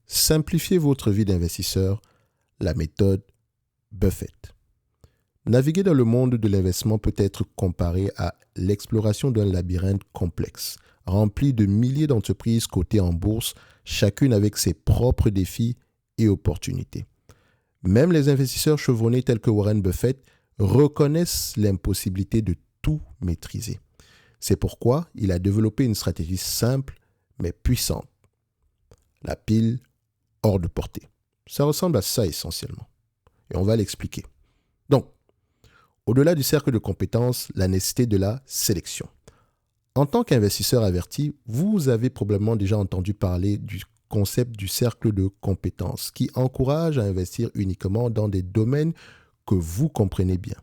Simplifiez votre vie d'investisseur, la méthode Buffett. Naviguer dans le monde de l'investissement peut être comparé à l'exploration d'un labyrinthe complexe, rempli de milliers d'entreprises cotées en bourse, chacune avec ses propres défis et opportunités. Même les investisseurs chevronnés tels que Warren Buffett reconnaissent l'impossibilité de tout maîtriser. C'est pourquoi il a développé une stratégie simple mais puissante. La pile hors de portée. Ça ressemble à ça essentiellement. Et on va l'expliquer. Donc, au-delà du cercle de compétences, la nécessité de la sélection. En tant qu'investisseur averti, vous avez probablement déjà entendu parler du concept du cercle de compétences qui encourage à investir uniquement dans des domaines que vous comprenez bien.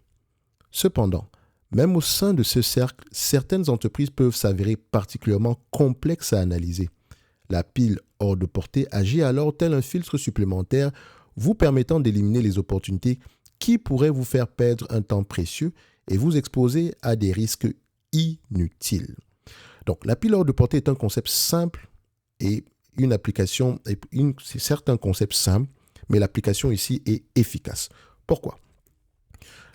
Cependant, même au sein de ce cercle, certaines entreprises peuvent s'avérer particulièrement complexes à analyser. La pile hors de portée agit alors tel un filtre supplémentaire vous permettant d'éliminer les opportunités qui pourraient vous faire perdre un temps précieux et vous exposer à des risques inutiles. Donc, la pile hors de portée est un concept simple et une application, c'est certes un concept simple, mais l'application ici est efficace. Pourquoi ?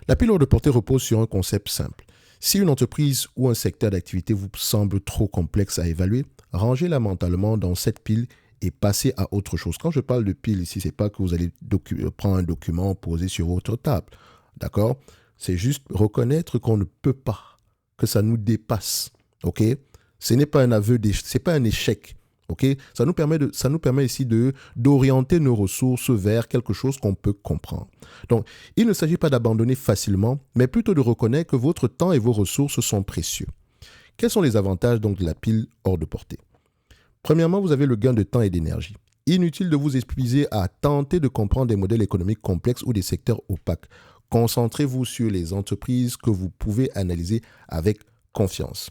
La pile hors de portée repose sur un concept simple. Si une entreprise ou un secteur d'activité vous semble trop complexe à évaluer, rangez-la mentalement dans cette pile et passez à autre chose. Quand je parle de pile ici, ce n'est pas que vous allez prendre un document posé sur votre table. D'accord ? C'est juste reconnaître qu'on ne peut pas, que ça nous dépasse. OK ? Ce n'est pas un aveu d'échec, ce n'est pas un échec. OK ? Ça nous permet ici d'orienter nos ressources vers quelque chose qu'on peut comprendre. Donc, il ne s'agit pas d'abandonner facilement, mais plutôt de reconnaître que votre temps et vos ressources sont précieux. Quels sont les avantages donc de la pile hors de portée ? Premièrement, vous avez le gain de temps et d'énergie. Inutile de vous épuiser à tenter de comprendre des modèles économiques complexes ou des secteurs opaques. Concentrez-vous sur les entreprises que vous pouvez analyser avec confiance.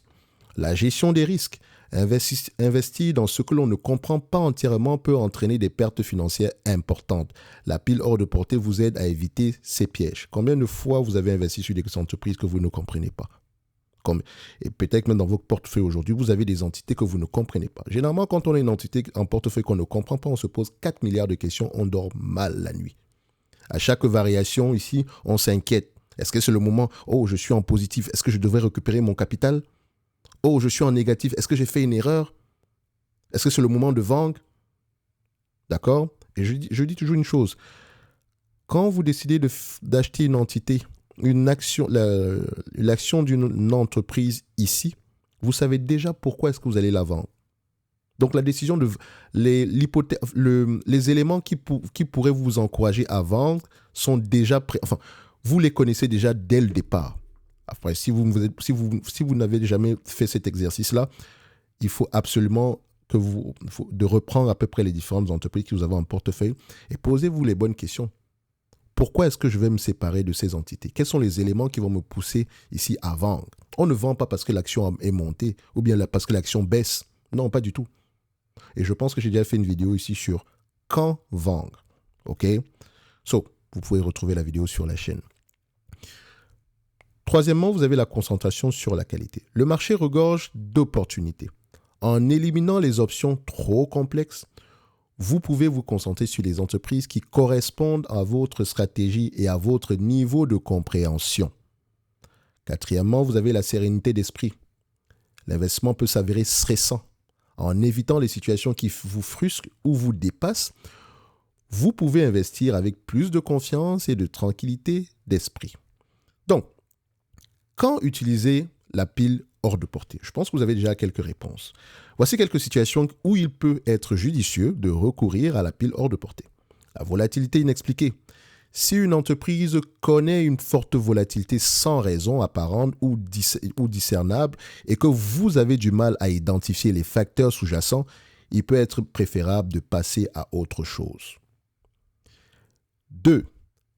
La gestion des risques. Investir dans ce que l'on ne comprend pas entièrement peut entraîner des pertes financières importantes. La pile hors de portée vous aide à éviter ces pièges. Combien de fois vous avez investi sur des entreprises que vous ne comprenez pas ? Et peut-être même dans votre portefeuille aujourd'hui, vous avez des entités que vous ne comprenez pas. Généralement, quand on a une entité en portefeuille qu'on ne comprend pas, on se pose 4 milliards de questions, on dort mal la nuit. À chaque variation ici, on s'inquiète. Est-ce que c'est le moment, oh, je suis en positif, est-ce que je devrais récupérer mon capital ? Oh, je suis en négatif, est-ce que j'ai fait une erreur ? Est-ce que c'est le moment de vendre ? D'accord ? Et je dis toujours une chose. Quand vous décidez d'acheter une entité, l'action d'une entreprise ici, vous savez déjà pourquoi est-ce que vous allez la vendre. Donc la décision les éléments qui pourraient vous encourager à vendre sont déjà vous les connaissez déjà dès le départ. Après, si vous n'avez jamais fait cet exercice-là, il faut absolument de reprendre à peu près les différentes entreprises que vous avez en portefeuille et posez-vous les bonnes questions. Pourquoi est-ce que je vais me séparer de ces entités ? Quels sont les éléments qui vont me pousser ici à vendre ? On ne vend pas parce que l'action est montée ou bien parce que l'action baisse. Non, pas du tout. Et je pense que j'ai déjà fait une vidéo ici sur quand vendre. OK ? Vous pouvez retrouver la vidéo sur la chaîne. Troisièmement, vous avez la concentration sur la qualité. Le marché regorge d'opportunités. En éliminant les options trop complexes, vous pouvez vous concentrer sur les entreprises qui correspondent à votre stratégie et à votre niveau de compréhension. Quatrièmement, vous avez la sérénité d'esprit. L'investissement peut s'avérer stressant. En évitant les situations qui vous frustrent ou vous dépassent, vous pouvez investir avec plus de confiance et de tranquillité d'esprit. Donc, quand utiliser la pile hors de portée ? Je pense que vous avez déjà quelques réponses. Voici quelques situations où il peut être judicieux de recourir à la pile hors de portée. La volatilité inexpliquée. Si une entreprise connaît une forte volatilité sans raison apparente ou discernable et que vous avez du mal à identifier les facteurs sous-jacents, il peut être préférable de passer à autre chose. 2.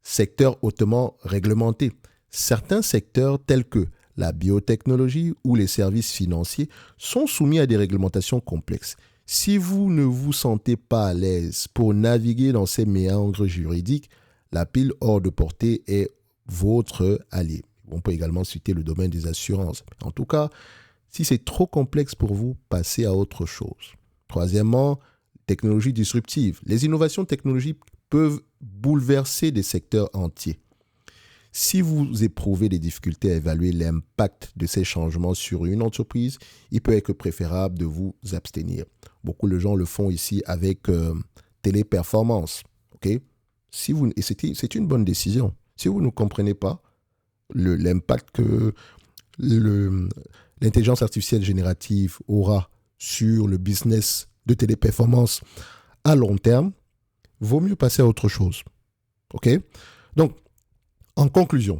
Secteur hautement réglementé. Certains secteurs tels que la biotechnologie ou les services financiers sont soumis à des réglementations complexes. Si vous ne vous sentez pas à l'aise pour naviguer dans ces méandres juridiques, la pile hors de portée est votre allié. On peut également citer le domaine des assurances. En tout cas, si c'est trop complexe pour vous, passez à autre chose. Troisièmement, technologies disruptives. Les innovations technologiques peuvent bouleverser des secteurs entiers. Si vous éprouvez des difficultés à évaluer l'impact de ces changements sur une entreprise, il peut être préférable de vous abstenir. Beaucoup de gens le font ici avec Téléperformance. Okay? C'est une bonne décision. Si vous ne comprenez pas l'impact que l'intelligence artificielle générative aura sur le business de Téléperformance à long terme, vaut mieux passer à autre chose. OK? Donc, en conclusion,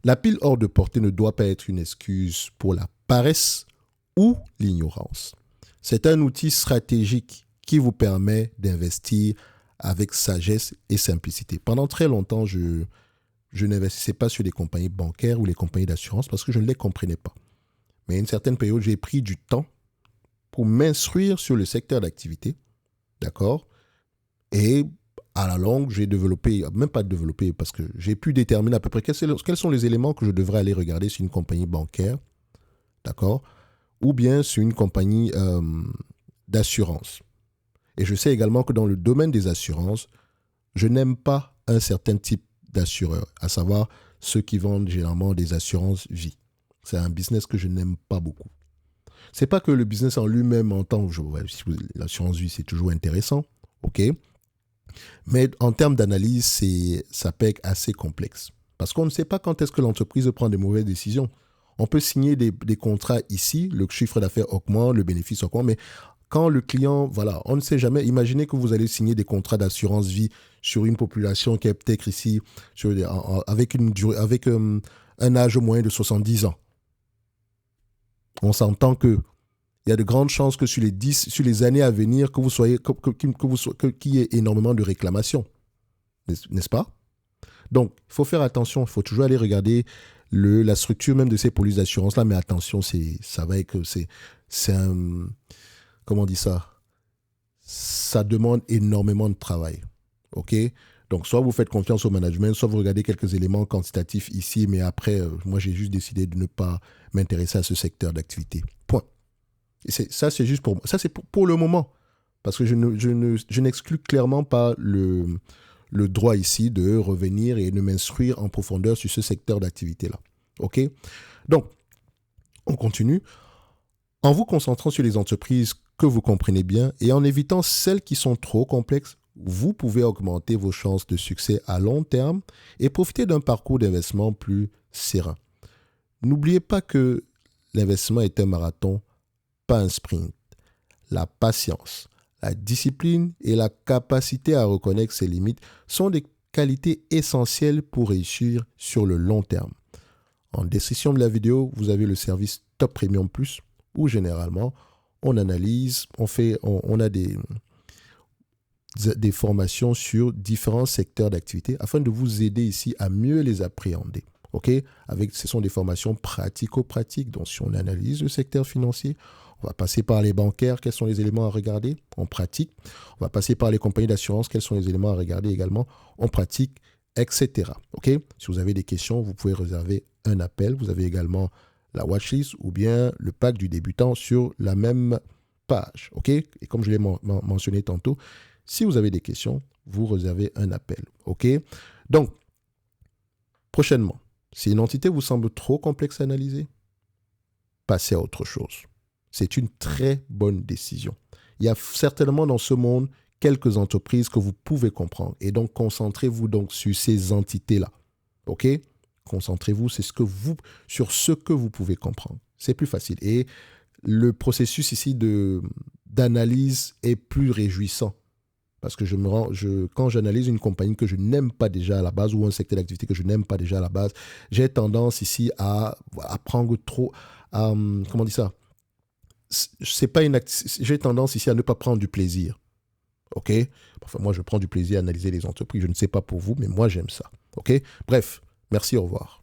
la pile hors de portée ne doit pas être une excuse pour la paresse ou l'ignorance. C'est un outil stratégique qui vous permet d'investir avec sagesse et simplicité. Pendant très longtemps, je n'investissais pas sur les compagnies bancaires ou les compagnies d'assurance parce que je ne les comprenais pas. Mais à une certaine période, j'ai pris du temps pour m'instruire sur le secteur d'activité. D'accord? Et à la longue, j'ai développé, même pas développé, parce que j'ai pu déterminer à peu près quels sont les éléments que je devrais aller regarder sur une compagnie bancaire, d'accord, ou bien sur une compagnie d'assurance. Et je sais également que dans le domaine des assurances, je n'aime pas un certain type d'assureur, à savoir ceux qui vendent généralement des assurances vie. C'est un business que je n'aime pas beaucoup. C'est pas que le business en lui-même, en tant que l'assurance vie, c'est toujours intéressant, ok. Mais en termes d'analyse, ça peut être assez complexe. Parce qu'on ne sait pas quand est-ce que l'entreprise prend des mauvaises décisions. On peut signer des contrats ici, le chiffre d'affaires augmente, le bénéfice augmente, mais quand le client, voilà, on ne sait jamais. Imaginez que vous allez signer des contrats d'assurance vie sur une population qui est peut-être ici avec un âge moyen de 70 ans. On s'entend que il y a de grandes chances que sur les années à venir, qu'il y ait énormément de réclamations. N'est-ce pas? Donc, il faut faire attention. Il faut toujours aller regarder la structure même de ces polices d'assurance-là. Mais attention, ça va être c'est un... Comment on dit ça? Ça demande énormément de travail. OK? Donc, soit vous faites confiance au management, soit vous regardez quelques éléments quantitatifs ici, mais après, moi, j'ai juste décidé de ne pas m'intéresser à ce secteur d'activité. Point. Ça, c'est juste pour moi. Ça, c'est pour le moment. Parce que je n'exclus clairement pas le droit ici de revenir et de m'instruire en profondeur sur ce secteur d'activité-là. OK? Donc, on continue. En vous concentrant sur les entreprises que vous comprenez bien et en évitant celles qui sont trop complexes, vous pouvez augmenter vos chances de succès à long terme et profiter d'un parcours d'investissement plus serein. N'oubliez pas que l'investissement est un marathon, pas un sprint. La patience, la discipline et la capacité à reconnaître ses limites sont des qualités essentielles pour réussir sur le long terme. En description de la vidéo, vous avez le service Top Premium Plus où généralement on analyse, on a des formations sur différents secteurs d'activité afin de vous aider ici à mieux les appréhender. Okay? Ce sont des formations pratico-pratiques. Donc, si on analyse le secteur financier, on va passer par les bancaires, quels sont les éléments à regarder en pratique. On va passer par les compagnies d'assurance, quels sont les éléments à regarder également en pratique, etc. Okay? Si vous avez des questions, vous pouvez réserver un appel. Vous avez également la watchlist ou bien le pack du débutant sur la même page. Okay? Et comme je l'ai mentionné tantôt, si vous avez des questions, vous réservez un appel. Okay? Donc, prochainement, si une entité vous semble trop complexe à analyser, passez à autre chose. C'est une très bonne décision. Il y a certainement dans ce monde quelques entreprises que vous pouvez comprendre. Et donc, concentrez-vous donc sur ces entités-là. OK? Concentrez-vous sur ce que vous pouvez comprendre. C'est plus facile. Et le processus ici d'analyse est plus réjouissant. Parce que quand j'analyse une compagnie que je n'aime pas déjà à la base ou un secteur d'activité que je n'aime pas déjà à la base, j'ai tendance ici à prendre trop... comment on dit ça? J'ai tendance ici à ne pas prendre du plaisir. OK? Enfin, moi, je prends du plaisir à analyser les entreprises. Je ne sais pas pour vous, mais moi, j'aime ça. OK? Bref, merci, au revoir.